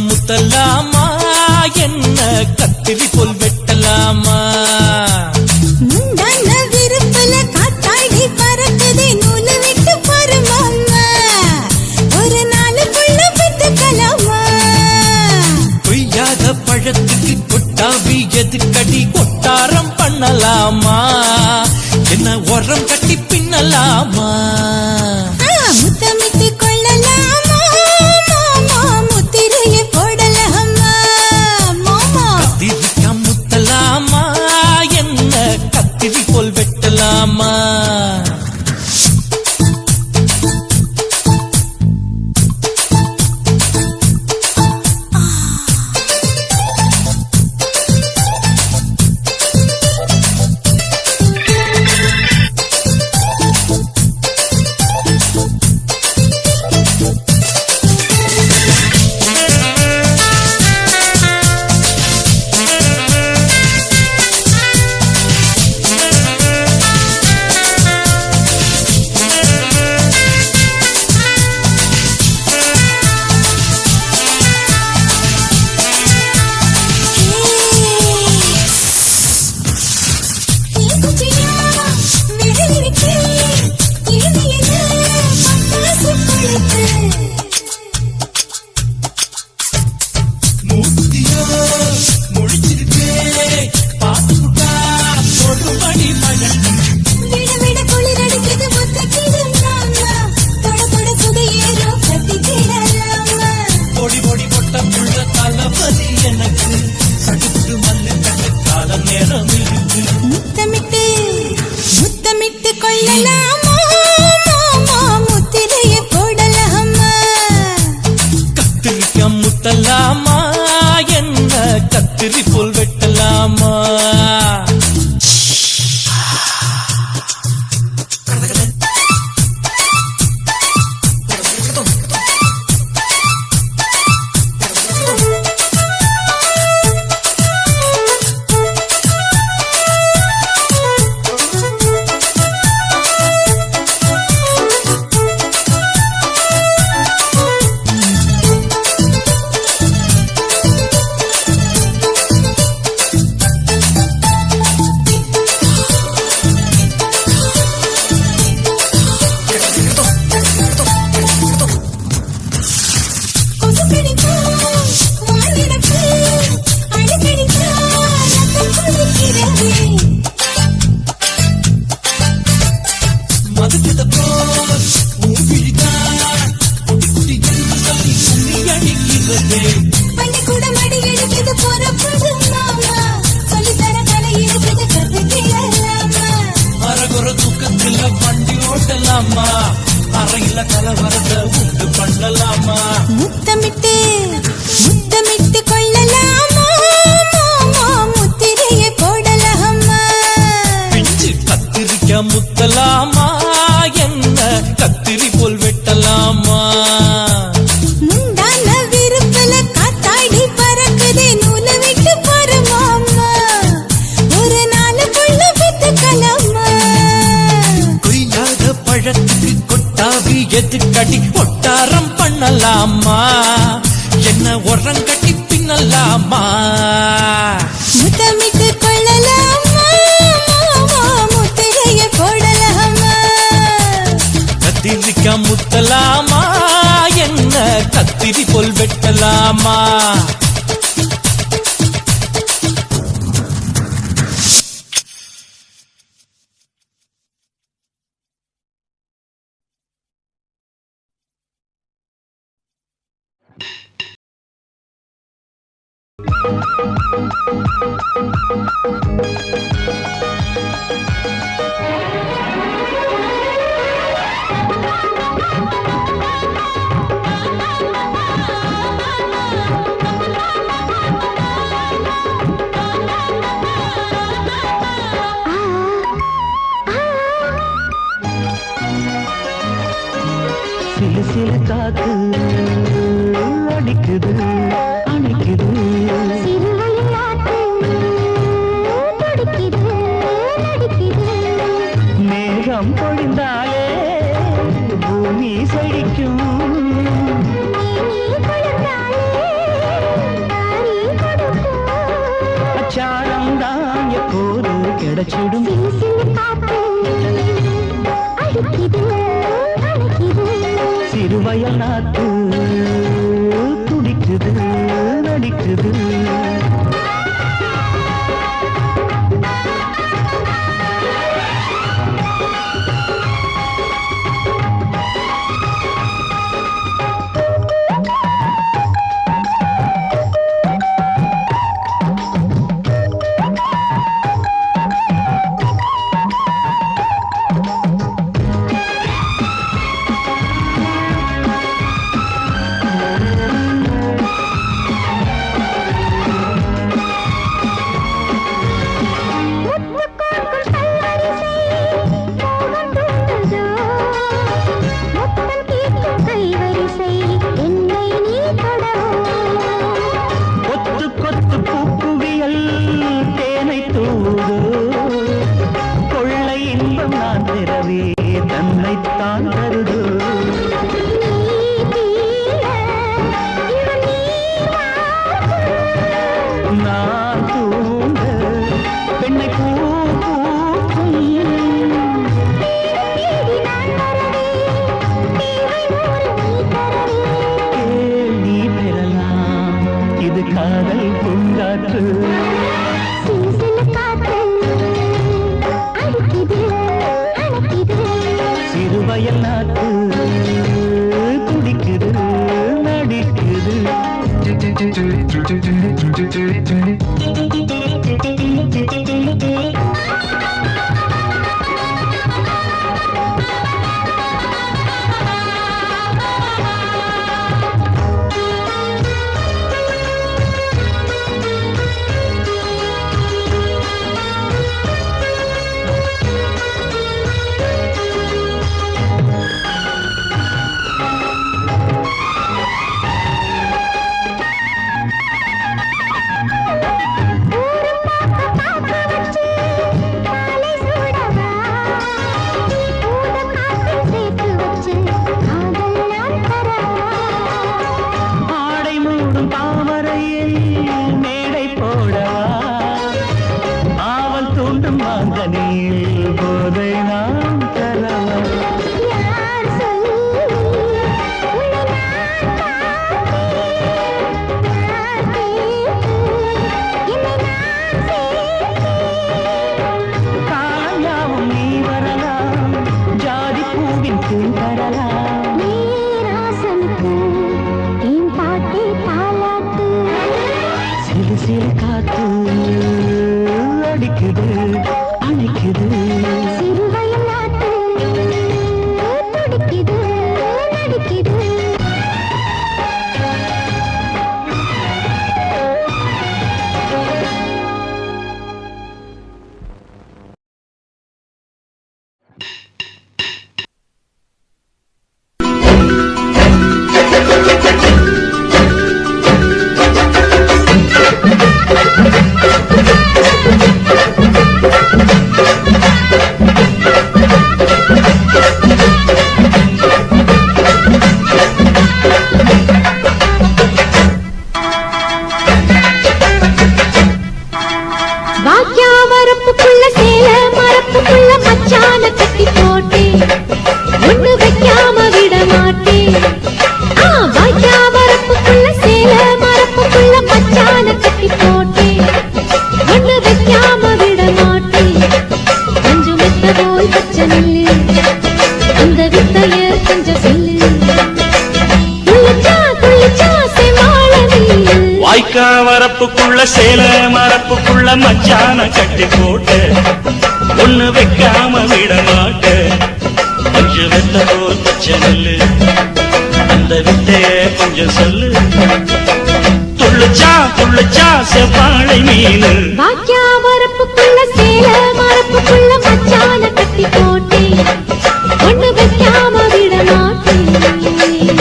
முத்தலாமா என்ன கத்திரி போல் வெட்டலாமா முந்தான விருப்பல காத்தாடி பறக்குதே நூல விட்டு பரமாமா ஒரு நாளுக்குள்ள விட்டுக்கலாமா பொய்யாத பழத்துக்கு கொட்டாவி எதுக்கடி கொட்டாரம் பண்ணலாமா என்ன உரம் கட்டி பின்னலாமா முத்தமிட்டு கொள்ளலாமா மாமா முத்திரையை போடலாமா மாமா கத்திரிக்கா முத்தலாமா என்ன கத்திரி போல் வெட்டலாமா முத்தமிட்டு கொள்ளலாமா மாமா முத்திரையை போடலாமா கத்திரிக்கா முத்தலாமா என்ன கத்திரி போல் வெட்டலாமா அறையில கலவரத்தை உண்டு பண்ணலாமா முத்தமிட்டு முத்தமிட்டு கொள்ளலாமா மாமா முத்திரையை போடலாமா பிஞ்சு கத்திரிக்கா முத்தலாமா என்ன கத்திரி போல் வெட்டலாமா முந்தான விருப்பல காத்தாடி பறக்குதே நூல விட்டு பரமாமா ஒரு நாளுக்குள்ள விட்டுக்கலாமா கொய்யாத பழத்துக்கு கொட்டாவி எதுக்கடி கொட்டாரம் பண்ணலாமா என்ன உரம் கட்டி பின்னலாமா முத்தமிட்டு கொள்ளலாமா மாமா முத்திரையை போடலாமா கத்திரிக்கா முத்தலாமா என்ன கத்திரி போல் வெட்டலாமா சிலு காத்து அடிக்குது அணைக்குது மேகம் பொழிந்தாலே பூமி செழிக்கும் அச்சாரம் தான் எப்போது கிடைச்சிடும் சிறுவயல் நாத்து துடிக்குது நடிக்குது சிறுவயல் நாத்து துடிக்குது நடிக்குது வரப்புக்குள்ள சேல மரப்புக்குள்ள மச்சான கட்டி போட்டு ஒண்ணு வைக்காம விட மாட்ட கொஞ்ச வெத்த போல் பச்சை நெல்லு அந்த வித்தைய கொஞ்சம் சொல்லு துள்ளுச்சா செவ்வாழை மீனு வாக்கியா வரப்புக்குள்ள சேல மரப்புக்குள்ள மச்சான கட்டி போட்டு ஒண்ணு வைக்காம விட மாட்டேன்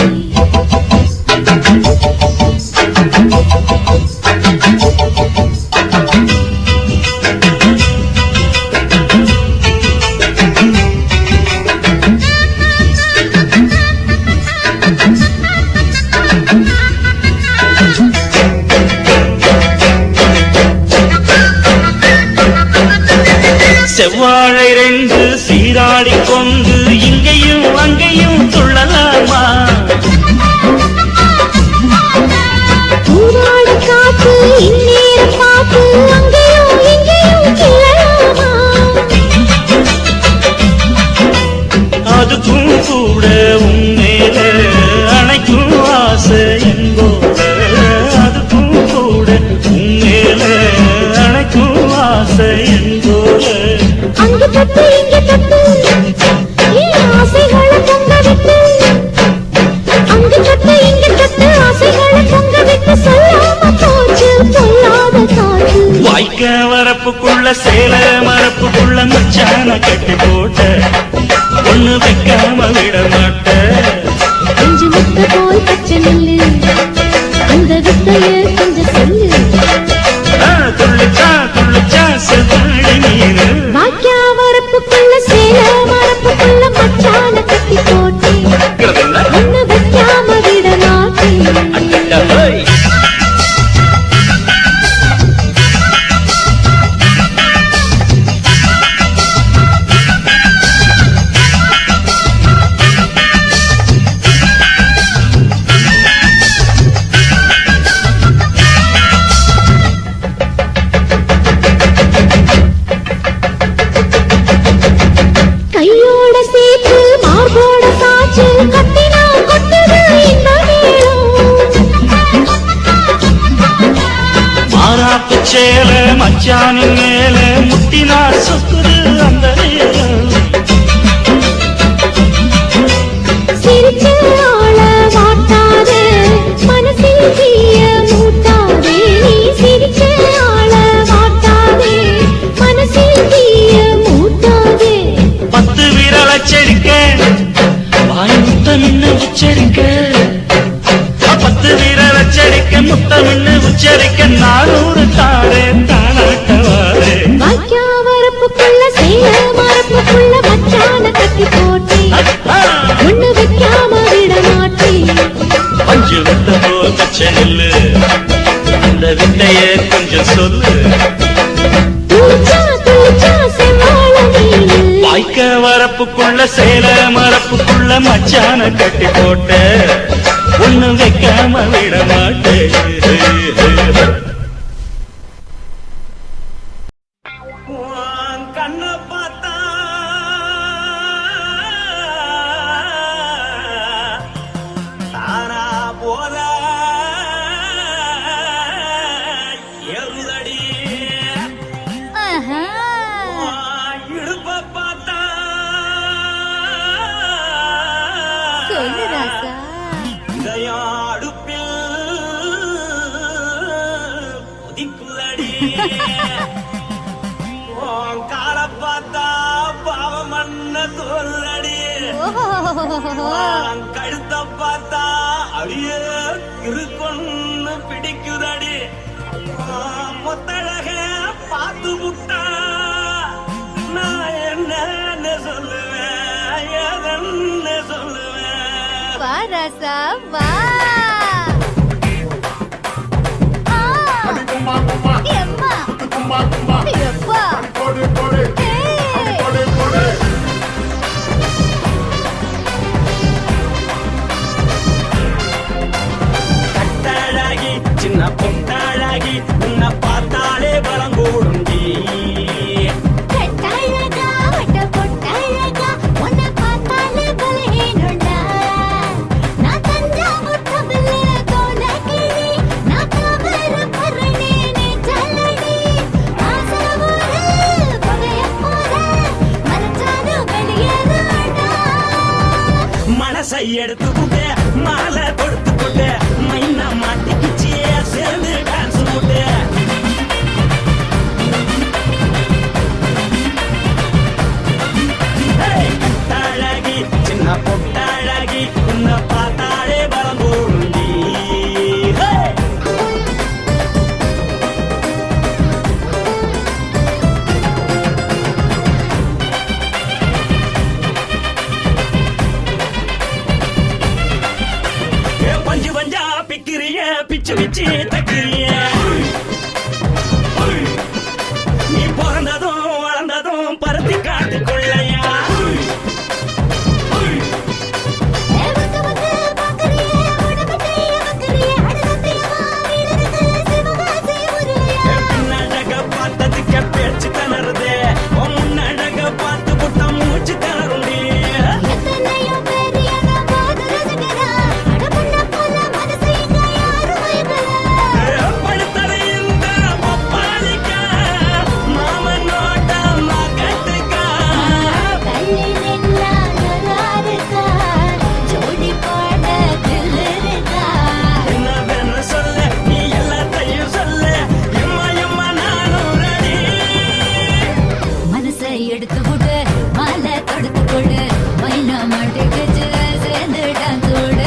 வாழை ரெண்டு சீராடி கொண்டு இங்கேயும் அங்கேயும் துள்ளலாமா பூவாடு காத்து இந்நேர பாத்து அங்கேயும் இங்கேயும் கிளலாமா அதுக்கும் கூட உண்மையில அணைக்கும் ஆசை என்போட அதுக்கும் கூட உண்மையில அணைக்கும் ஆசை என்போட அங்கு தட்டு இங்கு தட்டு என் ஆசைகளை பொங்க விட்டு அங்கு தட்டு இங்கு தட்டு ஆசைகளை பொங்க விட்டு சொல்லாம போச்சு சொல்லாத காற்று வாய்க்க வரப்புக்குள்ள சேல மரப்புக்குள்ள மச்சான கட்டி போட்ட ஒண்ணு வைக்காம விட மாட்ட கொஞ்சம் முத்த போல் பச்சை நெல்லு அந்த வித்தைய கொஞ்சம் சொல்லு துள்ளிச்சா செவ்வாழை மீனு வாக்கியா வரப்புக்குள்ள சேல மரப்புக்குள்ள மச்சான கட்டி போட்டேன் ஒண்ணு வைக்காம விட மாட்டேன் கையோட சேர்த்து மார்போட சாச்சு கட்டினா கொட்டுது இந்த மாறாப்பு சேல மச்சானின் மேல முட்டினா சொக்குது அந்த நேரம் சிரிச்சு ஆள மாட்டாதே மனசில் தீய மூட்டாதே நீ சிரிச்சு ஆள மாட்டாதே மனசில் தீய மூட்டாதே 10 விரல செடிக்க வாய் முத்தமின்னு உச்சரிக்க 10 விரல செடிக்க முத்தமின்னு உச்சரிக்க 400 தாரே தானாட்டவாரே வாக்கியா வரப்புக்குள்ள சேல மரப்புக்குள்ள மச்சான கட்டி போட்டேன் ஒண்ணு வைக்காம விட மாட்டேன் பஞ்சு விட்ட போல் பச்சை நெல்லு அந்த வித்தைய கொஞ்சம் சொல்லு துளிச்சா செவ்வாழை மீனு வாய்க்க வரப்புக்குள்ள சேல மரப்புக்குள்ள மச்சான கட்டி போட்ட ஒண்ணு வைக்காம விட மாட்டேன் கண்ண பார்த்தா தானா போல எருதடி இடுப்ப பார்த்தா சொல்லு ராசா இதயம் அடுப்பில் ஒதிக்குதடி கால பார்த்தா பாவம் மண்ண தோல்றடி கழுத்த பார்த்தா அடியே இருக்கொன்னு பிடிக்குதடி மொத்தழக பார்த்து புட்டா நான் என்ன சொல்லுவேன் எதன்னு சொல்லுவேன் வா ராசா வா எம்மா எப்பா கட்டாழாகி சின்ன பொட்டாழாகி உன்னை பார்த்தாலே பலம் கூடுண்டி கட்டழகா வட்ட பொட்டழகா உன்னை பார்த்தாலே பலஹீனண்டா நான் தஞ்சாவூர் தவிலே கோலகிரி நான் காவர பரணி நீ ஜல்லடி ஆசவூரு பகைய போல மனசாரு வெளியேறாடா மனசை எடுத்துக்கிட்டு மாலை கொடுத்துக்கிட்டு மைனா மாட்டிக்கிச்சு சேர்ந்து டான்ஸ் போட்டு கட்டாழகி சின்ன பொட்டாழகி உன்னை பார்த்தாலே பலம் கூடுண்டி பஞ்சு பஞ்சா பிக்கிறிய பிச்சு பிச்சு தக்கிறிய நீ பிறந்ததும் வளர்ந்ததும் பருத்தி கொடு மைனா மாட்டுக்குச்சு சேர்ந்து டான்ஸ் ஓடு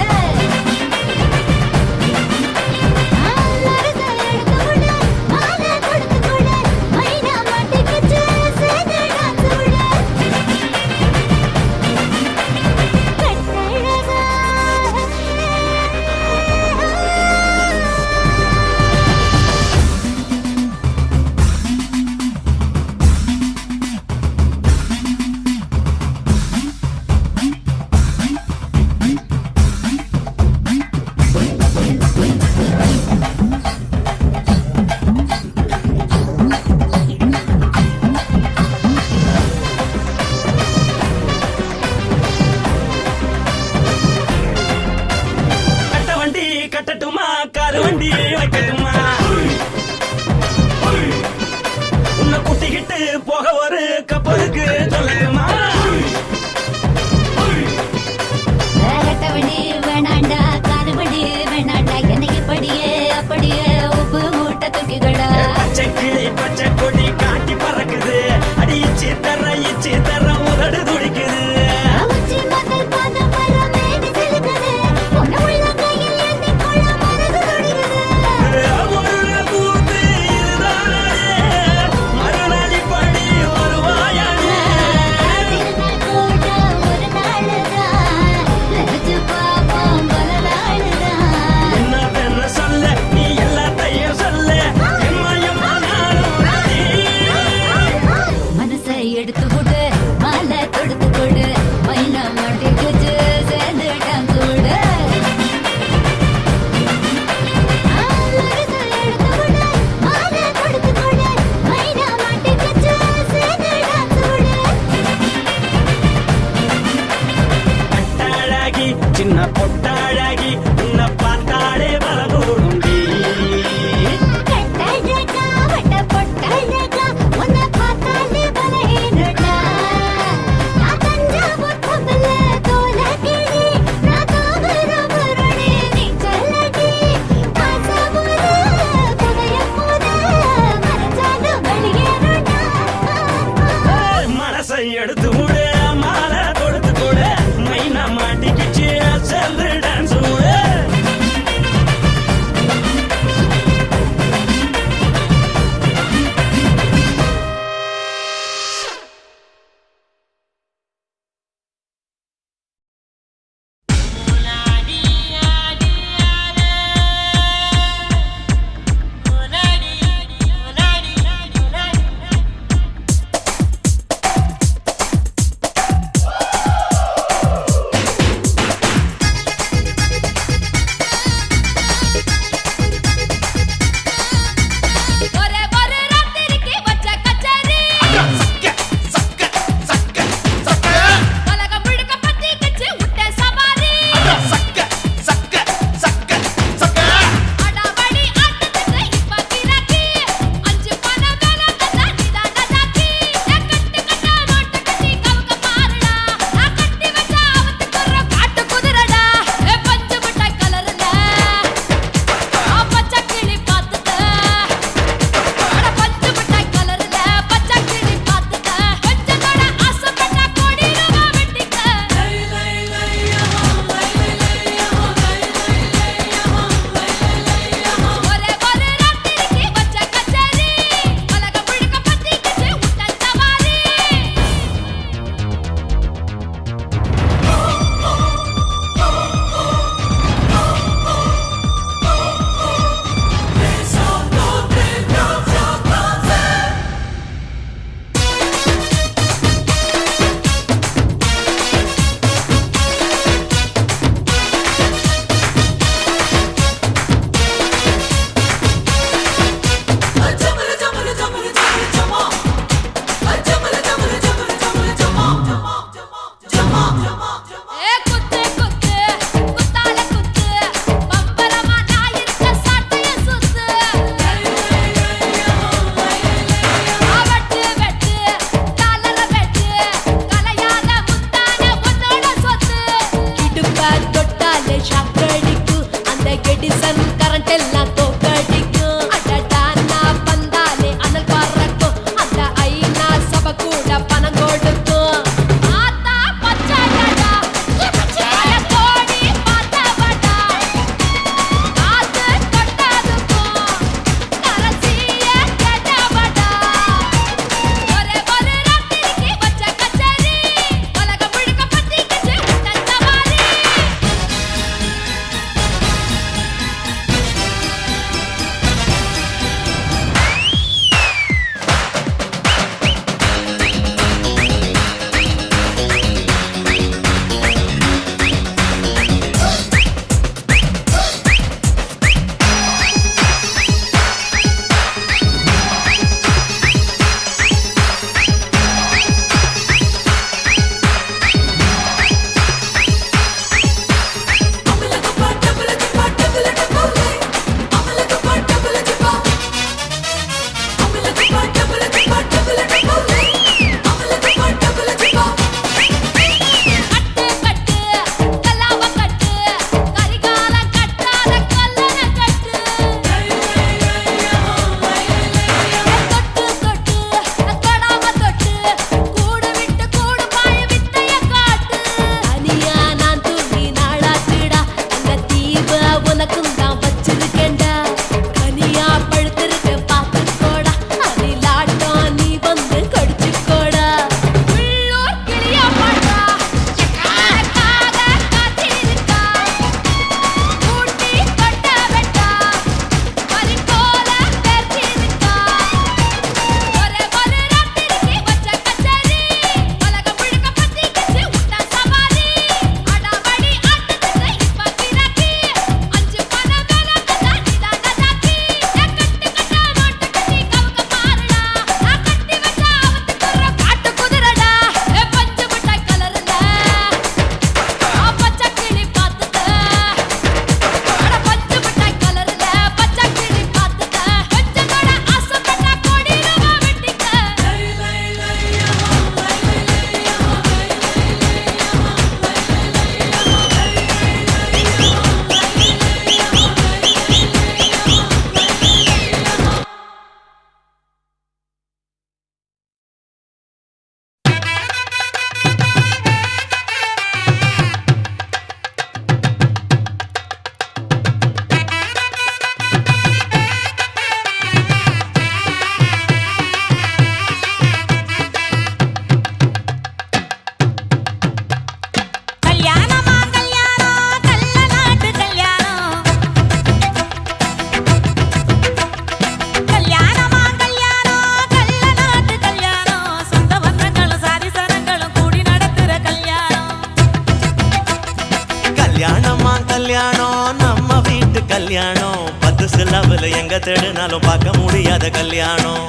கல்யாணம் 10 சில்லாவுல எங்க தேடினாலும் பார்க்க முடியாத கல்யாணம்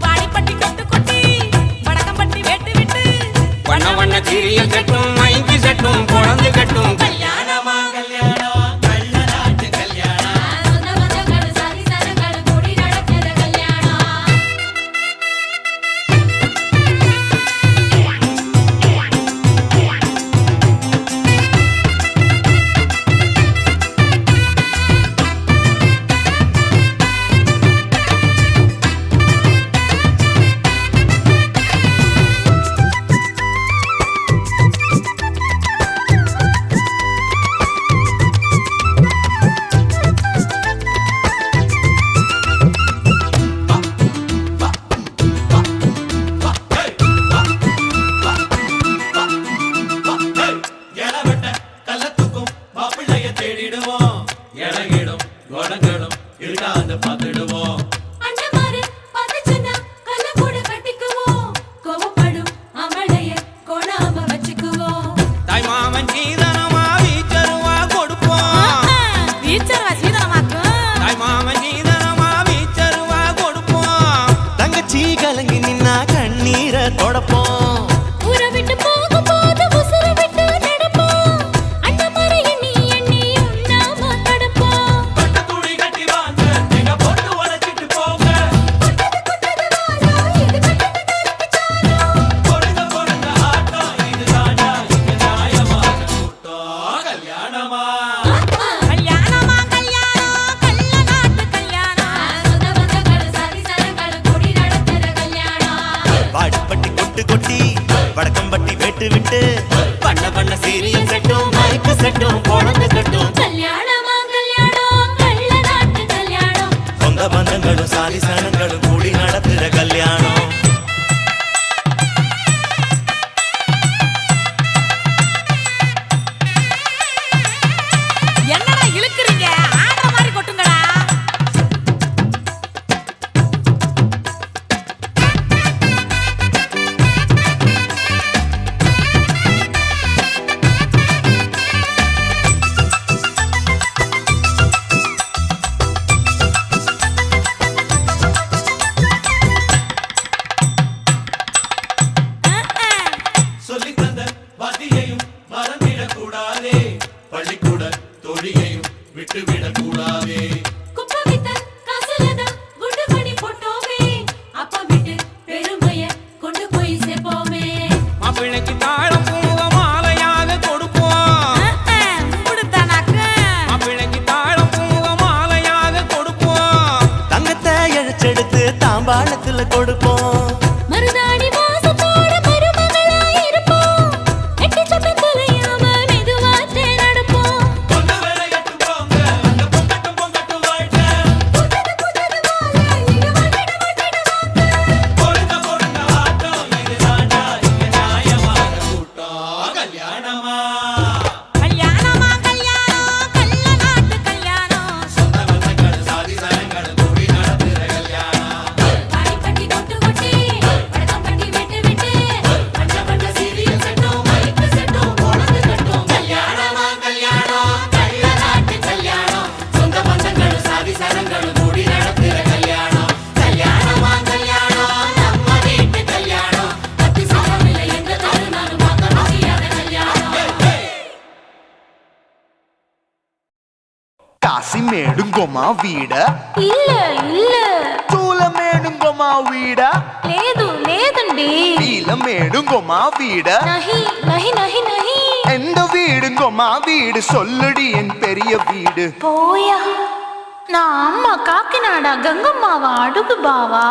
வாடிப்பட்டி கொட்டு கொட்டி வடக்கம்பட்டி வெட்டு விட்டு வண்ண வண்ண சீரியல் செட்டும் மைக்கு செட்டும் குழந்தை கட்டும் கல்யாணமா கல்யாணம் கள்ள நாட்டு கல்யாணம் சொந்த பந்தங்கள் சாதி சனங்கள் கூடி நடக்கிற கல்யாணம் அண்ணமாரு பதச்சனா கல்ல கூட கட்டிக்குவோம் கோவப்படும் அமளைய கோணாம வச்சுக்குவோம் தாய் மாமன் சீதனமா வீச்சருவா கொடுப்போம் டீச்சர் வசீதமாக்கும் தாய் மாமன் சீதனமா வீச்சருவா கொடுப்போம் தங்கச்சி கலங்கி நின்னா கண்ணீரை தொடப்போம் ஊரை விட்டு போகும்போது உசுரை விட்டு நடப்போம் அண்ணமாரை எண்ணி எண்ணி உண்ணாம தடுப்போம் கல்யாணமா கல்யாணம் கள்ள நாட்டு கல்யாணம் சொந்த பந்தங்கள் சாதி சனங்கள் கூடி நடக்கிற கல்யாணம் வாடிப்பட்டி கொட்டு கொட்டி வடக்கம்பட்டி வெட்டு விட்டு பண்ண பண்ண சீரியல் செட்டும் மைக்கு செட்டும் குழந்தை கட்டும் கல்யாணமா கல்யாணம் கள்ள நாட்டு கல்யாணம் சொந்த பந்தங்களும் சாதி சனங்களும் கூடி நடத்துற கல்யாணம் என்னடா இழுக்குறீங்க ஆடுற மாதிரி கொட்டுங்கடா சொல்லித்தந்த வாத்தியையும் மறந்திடக்கூடாதே பள்ளிக்கூட தொழிலையும் விட்டுவிடக்கூடாதே குப்பை வித்த காசுலதான் குண்டு பண்ணி போட்டோமே அப்பா விட்டு பெருமைய கொண்டு போய் சேர்ப்போமே மாப்பிள்ளைக்கு தாழம் பூவ மாலையாக கொடுப்போம் மாப்பிள்ளைக்கு தாழம் பூவ மாலையாக கொடுப்போம் தங்கத்தை இழைச்செடுத்து தாம்பாளத்துல கொடுப்போம் மருதாணி வாசத்தோட மருமகளா இருப்போம் எட்டி சொட்ட தொலையாம மெதுவாத்தே நடப்போம் பொண்ணு வேலையட்டு போங்க அந்த பொங்கட்டும் பொங்கட்டும் வாழ்க்கை பொருந்த பொருந்த ஆட்டம் இது தாண்டா இங்க நியாயமான கூட்டம் கல்யாணமா கல்யாணமா கல்யாணம் கள்ள நாட்டு கல்யாணம் சொந்த பந்தங்கள் சாதி சனங்கள் கூடி நடத்துற கல்யாணம் வாடிப்பட்டி கொட்டு கொட்டி வடக்கம்பட்டி வெட்டு விட்டு பண்ண பண்ண சீரியல் செட்டும் மைக்கு செட்டும் குழந்தை கட்டும் கல்யாணமா கல்யாணம் கள்ள நாட்டு கல்யாணம் சொந்த பந்தங்கள் சாதி சனங்கள் கூடி நடத்துற கல்யாணம் கல்யாணமா கல்யாணம் நம்ம வீட்டு கல்யாணம் 10 சாரம் இல்லை எங்க தாருனாலும் பார்க்க முடியாத கல்யாணம் కాశీమేడుంగోమా వీడ இல்ல இல்ல తూలమేడుంగోమా వీడ లేదు లేదండి నీలమేడుంగోమా వీడ நஹி நஹி நஹி நஹி எந்த வீடுங்கோமா வீடு சொல்லுடி என் பெரிய வீடு போயா நான் அம்மா காக்கிநாடா கங்கம்மாவா அடுகு பாவா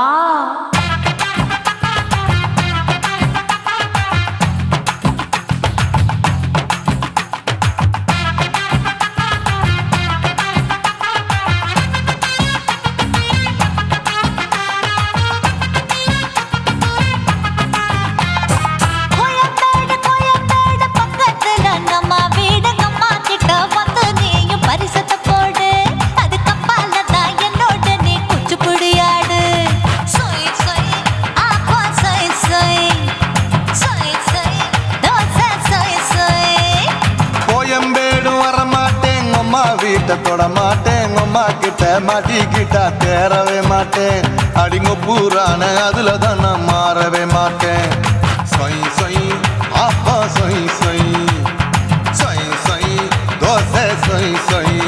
வீட்டை தொட மாட்டேன் அம்மா மாட்டிக்கிட்டா தேரவே மாட்டேன் அடிங்க பூரான அதுல தான் நான் மாறவே மாட்டேன் சொய் சொய் ஆப்பா சொய் சொய் சொய் சொய் தோசை சொய் சொய்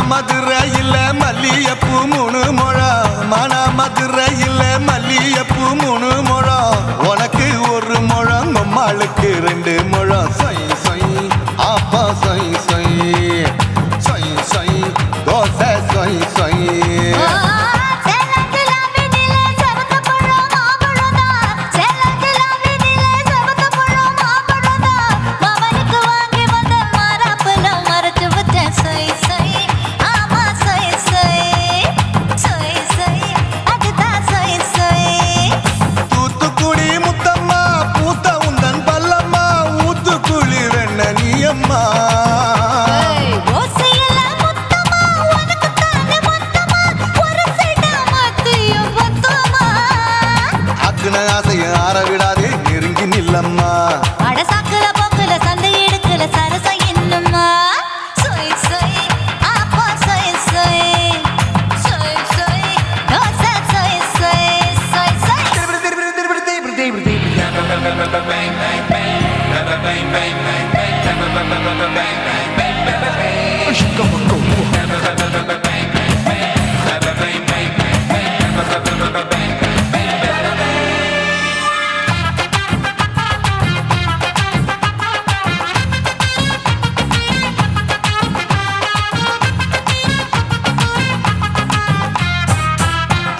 மதுரையில் மல்லியப்பூ 3 முழம் மன மதுரையில் மல்லியப்பூ 3 முழம் உனக்கு 1 முழம் நம்மளுக்கு 2 முழம் சொய் சொய் ஆப்பா சொய் சொய் சொய் சொய் தோசை சொய் சொய் ஆசைய ஆற விடாதே நெருங்கி நில்லம்மா அட சாக்குல போக்குல சந்தை எடுக்கல சரச இன்னும்மா சொய் சொய் ஆப்பா சொய் சொய் சொய் சொய் தோசை சொய் சொய் சொய் சொய்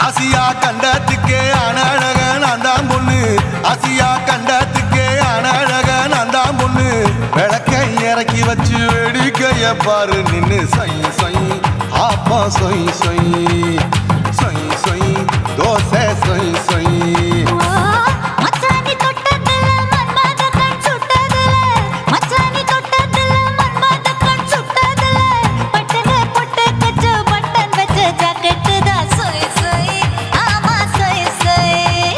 ஆசியா கண்டத்துக்கே அனழக நான் தான் பொண்ணு ஆசியா கண்டத்துக்கே அனழக நான் தான் பொண்ணு விளக்கை இறக்கி வச்சு வேடிக்கைய பாரு நின்னு சொய் சொய் ஆப்பா சொய் சொய் சொய் சொய் தோசை சொய் சொய் மச்சானி தொட்டதுல மன்மத கண் சுட்டதுல மச்சானி தொட்டதுல மன்மத கண் சுட்டதுல பட்டன பொட்டு கச்சு பட்டன் வச்ச ஜாக்கெட் தான் சொய் சொய் ஆமா சொய் சொய்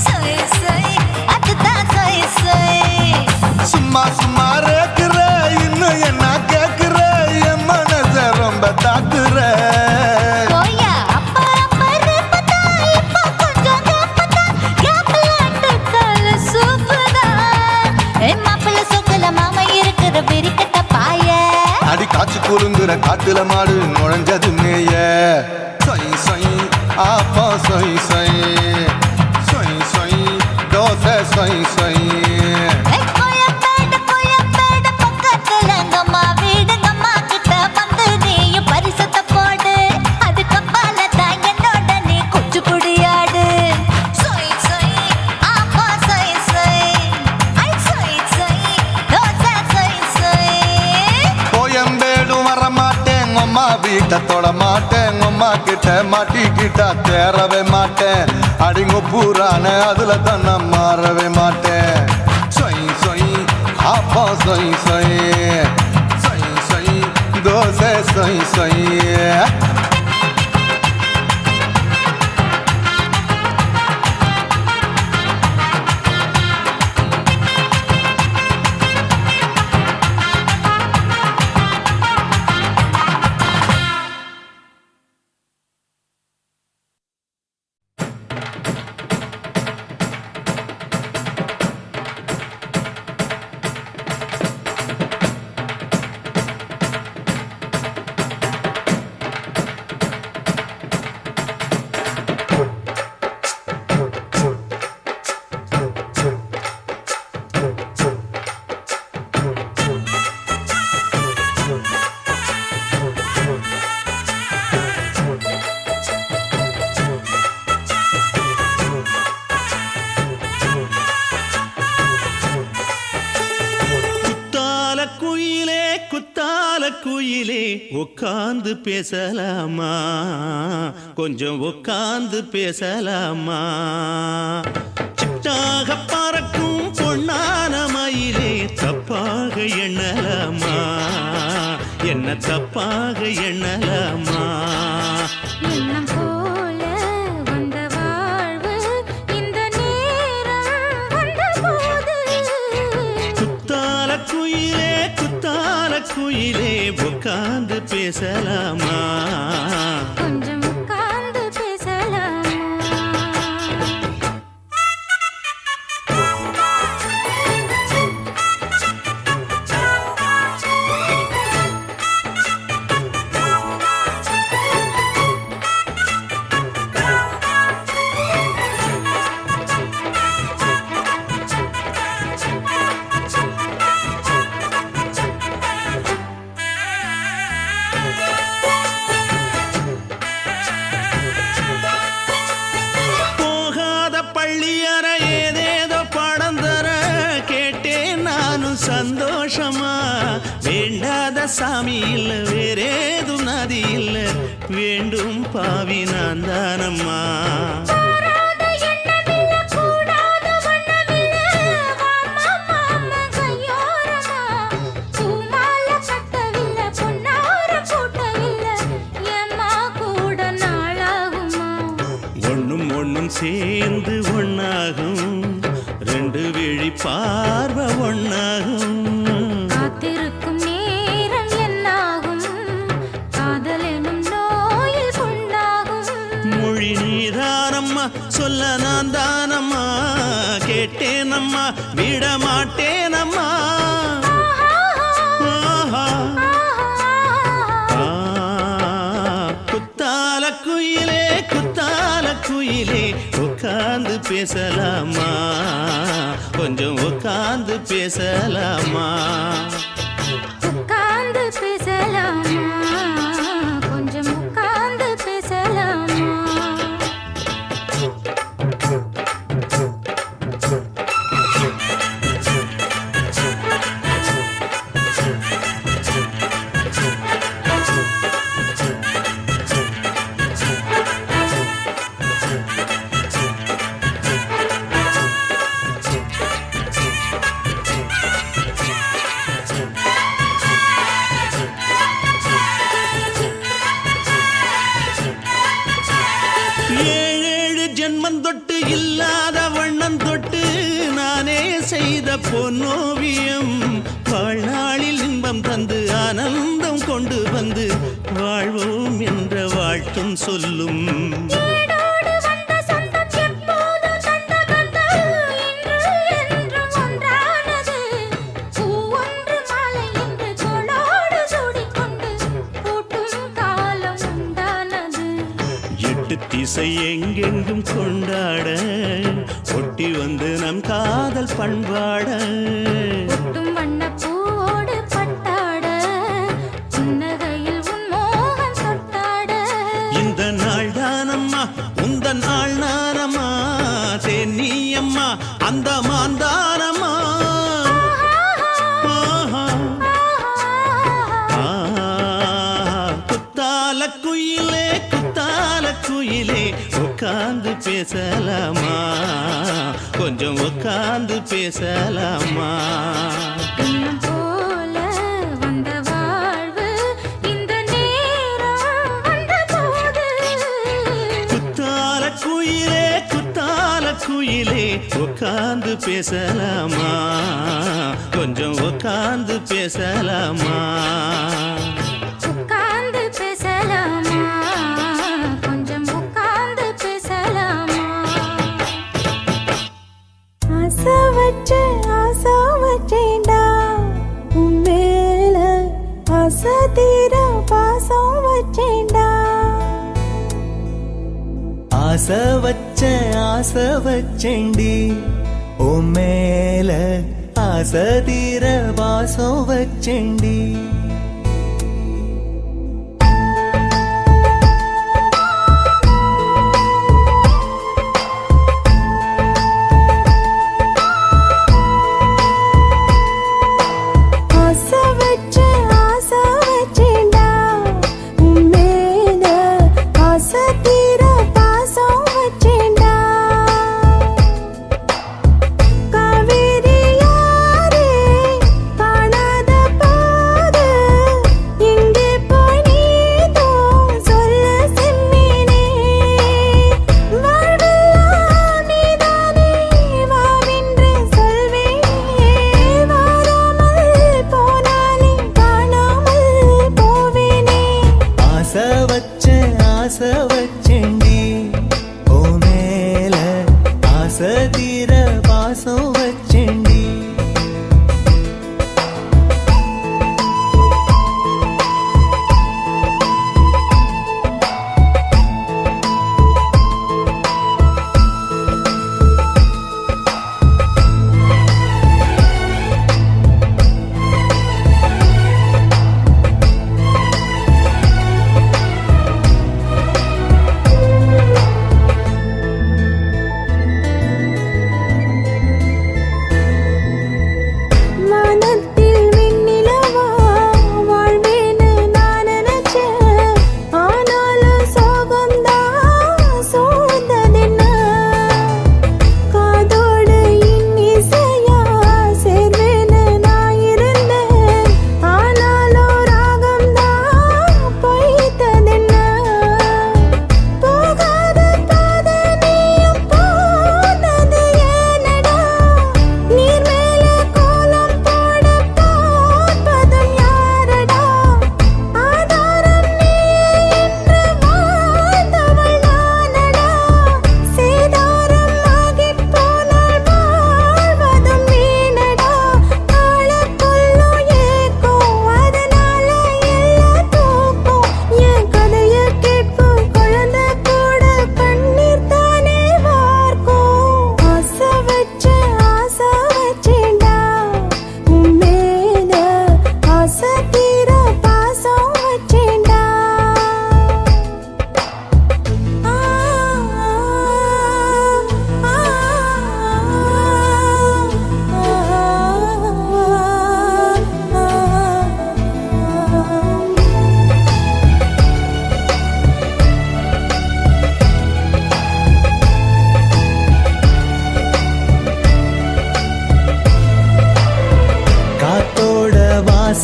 சொய் சொய் அதுதான் சொய் சொய் சும்மா சும்மா ரேக்குற இன்னும் என்ன கேக்குற என் மனச ரொம்ப தாக்குற போயா அப்பா அப்பா ரப்பதா இப்ப கொஞ்சம் ரப்பதா கேப்லாட்டு கால சூப்பரா மாப்பிள்ள சொக்கல மாமா இருக்கிற வெறிக்கட்ட பாய அடி காய்ச்சி குலுங்குற காட்டுல மாடு நுழைஞ்சது மேய சொய் சொய் ஆப்பா சொய் சொய் சொய் சொய் தோசை சொய் சொய் கோயம்பேடு பக்கத்துல எங்கம்மா வீடு அம்மா கிட்ட வந்து நீயும் பரிசத்தை போடு அதுக்கப்பால தான் என்னோட நீ குச்சி புடியாடு சொய் சொய் ஆப்பா சொய் சொய் ஐ சொய் சொய் தோசை சொய் சொய் கோயம்பேடு வர மாட்டேன் அம்மா வீட்டை தொட மாட்டேன் அம்மா கிட்ட மாட்டிக்கிட்டா தேரவே மாட்டேன் அடிங்க பூரான அதுல தான் நான் மாறவே மாட்டேன் சொய் சொய் ஆப்பா சொய் சொய் சொய் சொய் தோசை சொய் சொய் குயிலே உட்கார்ந்து பேசலாமா, கொஞ்சம் உட்கார்ந்து பேசலாமா. சிட்டாக பறக்கும் பொன்னான மயிலே தப்பாக எண்ணலாமா, என்ன தப்பாக எண்ணலாமா? எண்ணம் போல வந்த வாழ்வு இந்த நேரம் வந்தபோது குத்தால குயிலே உட்கார்ந்து பேசலாமா? கொஞ்சம் உட்கார்ந்து பேசலாமா? போகாத பள்ளியற ஏதேதோ பாடம் தர கேட்டேன் நானும் சந்தோஷமா. வேண்டாத சாமி இல்ல வேறேது நதி இல்ல, வேண்டும் பாவி நான் தானம்மா. கூடாத எண்ணமில்ல கூடாத வண்ணமில்ல மாமா மாமா கையோரமா பூமால கட்டவில்லை பொன்னார போட்டவில்லை எம்மா கூட நாளாகுமா? ஒண்ணும் சேர்ந்து ஒண்ணாகும், ரெண்டு விழி பார்வை ஒண்ணாகும். காத்திருக்கும் நேரம் என்னாகும்? காதல் எனும் நோயில் புண்ணாகும். மொழி நீதானம்மா, சொல்ல நான் தானம்மா. கேட்டேனம்மா, விட மாட்டேனம்மா. ஆஹா. ஆ, குத்தால குயிலே உட்கார்ந்து பேசலாமா? கொஞ்சம் உட்கார்ந்து பேசலாமா? உட்கார்ந்து பேசலாமா? கொஞ்சம் உட்கார்ந்து பேசலாமா? ஏழேழு ஜென்மம் தொட்டு இல்லாத வண்ணம் தொட்டு நானே செய்த பொன்னோவியம். வாழ்நாளில் இன்பம் தந்து ஆனந்தம் கொண்டு வந்து வாழ்வோம் என்ற வாழ்த்தும் சொல்லும். ஏடோடு வந்த சொந்தம் எப்போதும் தந்த பந்தம் இன்று என்றும் ஒன்றானது. பூ ஒன்று மாலை என்று தோளோடு சூடிக்கொண்டு பூட்டும் காலம் உண்டானது. எட்டு திசை எங்கெங்கும் கொண்டாட ஒட்டி வந்து நம் காதல் பண்பாட. ஒட்டும் வண்ணப் பூவோடு பட்டாட புன்னகையில் உன் மோகம் தொட்டாட. இந்த நாள் தானம்மா உந்த நாள் நானம்மா, தென்னியம்மா அந்த மாந்தானம்மா. ஆஹா. ஆ, குத்தால குயிலே உட்கார்ந்து பேசலாமா? கொஞ்சம் உட்கார்ந்து பேசலாமா? எண்ணம் போல வந்த வாழ்வு இந்த நேரம் வந்தபோது குத்தால குயிலே உட்கார்ந்து பேசலாமா? கொஞ்சம் உட்கார்ந்து பேசலாமா? உட்கார்ந்து பேசலாமா? கொஞ்சம் உட்கார்ந்து பேசலாமா? ஆசை வச்சேன்டா உன் மேல, ஆசை தீர பாசம் வச்சேன்டா. ஆசை வச்சேண்டி உன் மேல, ஆசை தீர வாசம் வச்சேண்டி. ஆசை வச்சேன்டா உன் மேல, ஆசை தீர பாசம் வச்சேன்டா. காவேரி யாரே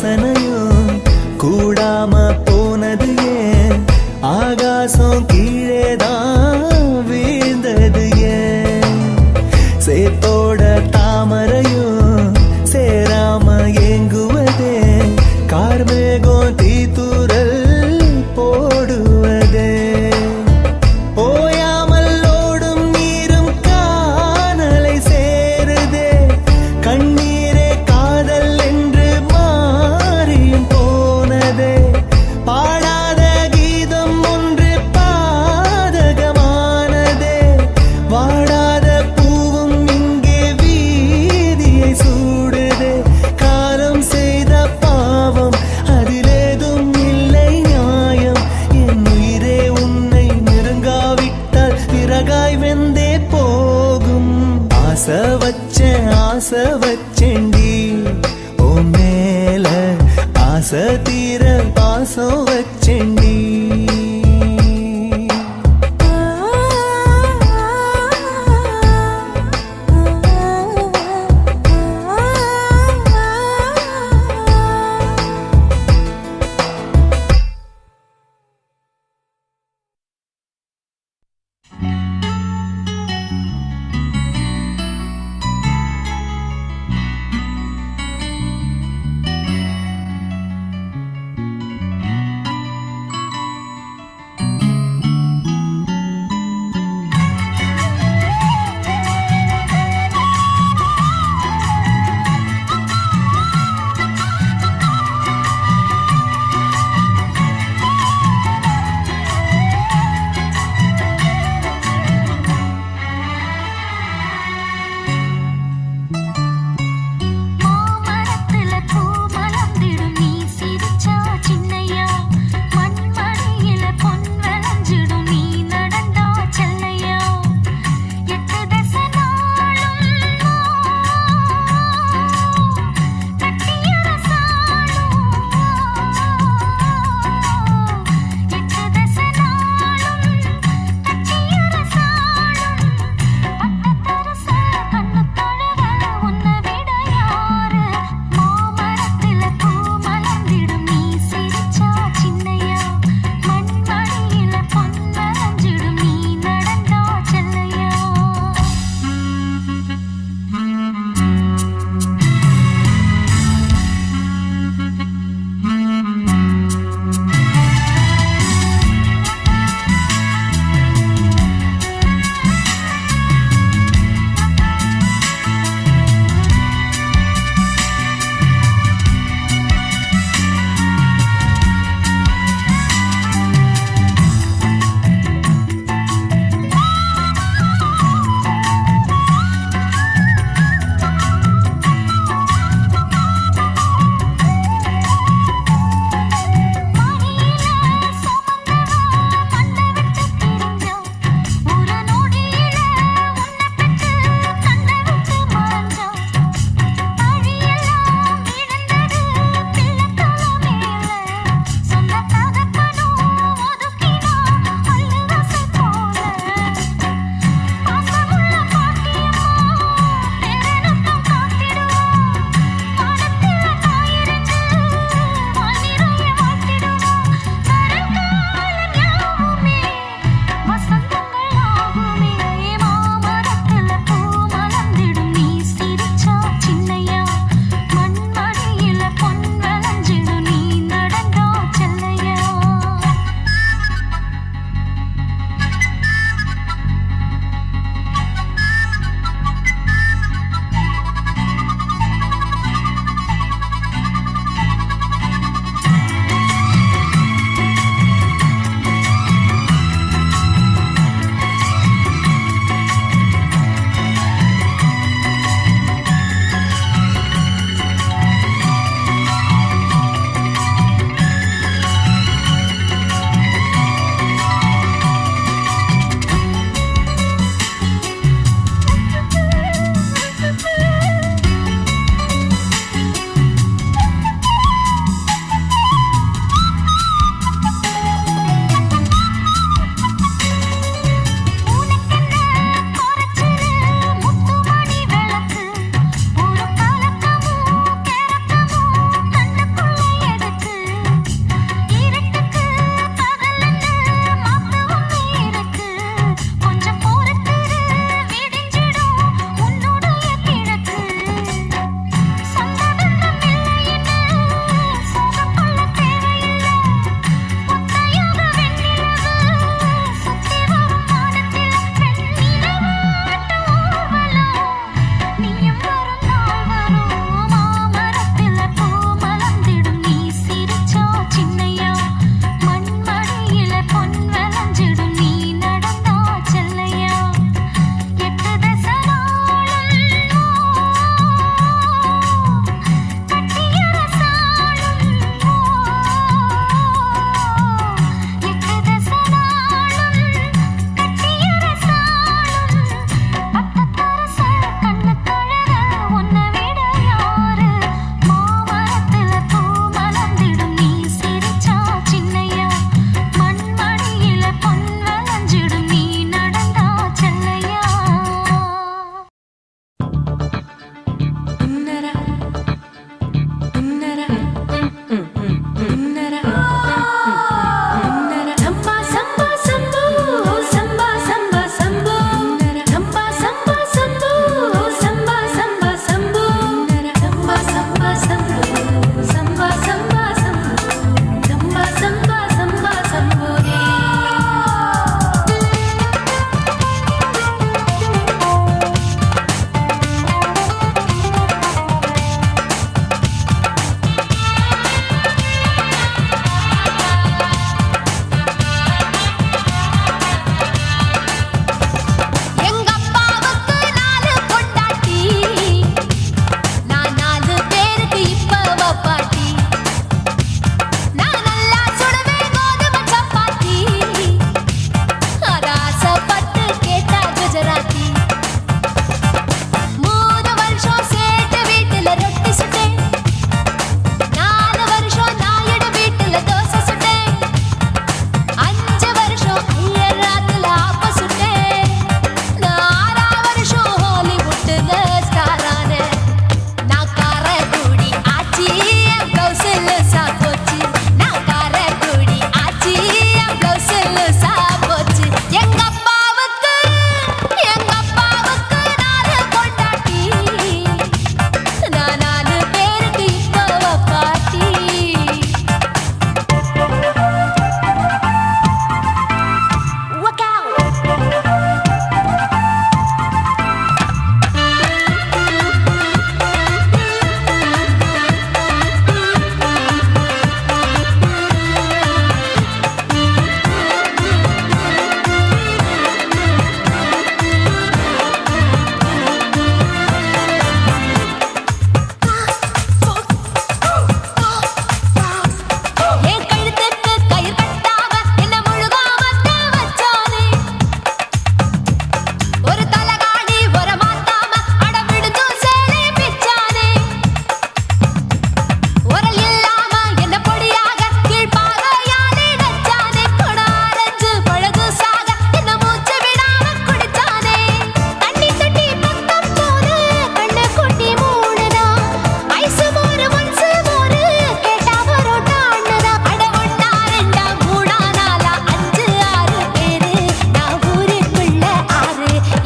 வாசனையும் கூடாம போனது ஏன் ஆகாசம் கீழேதான் வீழ்ந்தது ஏன் சேத்தோட தாமரையும் சேராம ஏங்குவதே கார்மேகம் தீத்துரல் போடுவதே ஓயாமல் ஓடும் நீரும் காணலை சேருதே கண்ணீரே காதல் என்று மாறியும் போனதே பாடாத கீதம் ஒன்று பாதகமானதே வாடாத பூவும் இங்கே வீதியை சூடுதே காலம் செய்த பாவம் அதிலேதும் இல்லை நியாயம் என் உயிரே உன்னை நெருங்காவிட்டால் விறகாய் வெந்தே போகும் ஆசை வச்சேன்டி ஓ மேல ஆசை தீர பாசம் வச்சேன்டி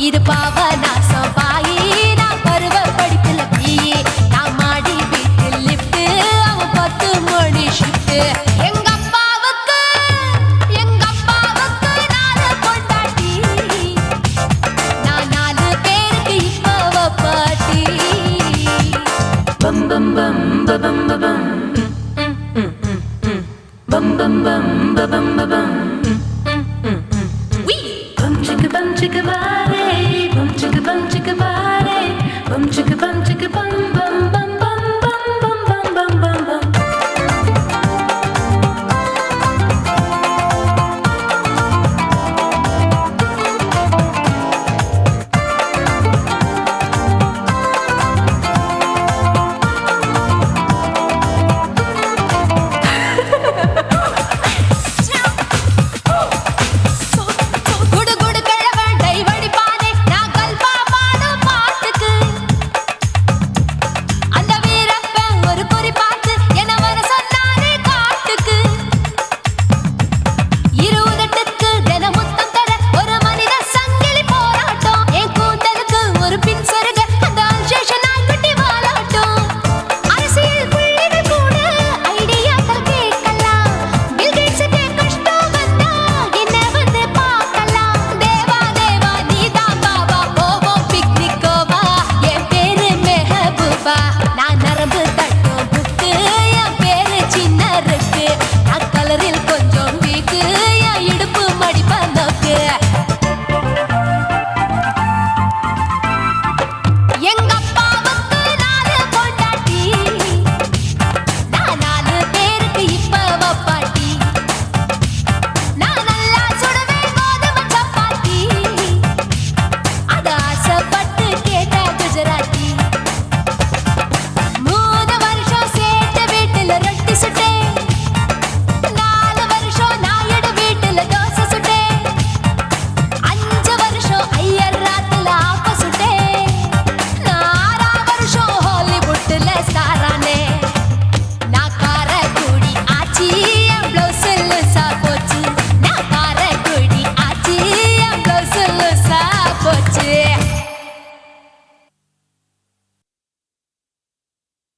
இது பாவ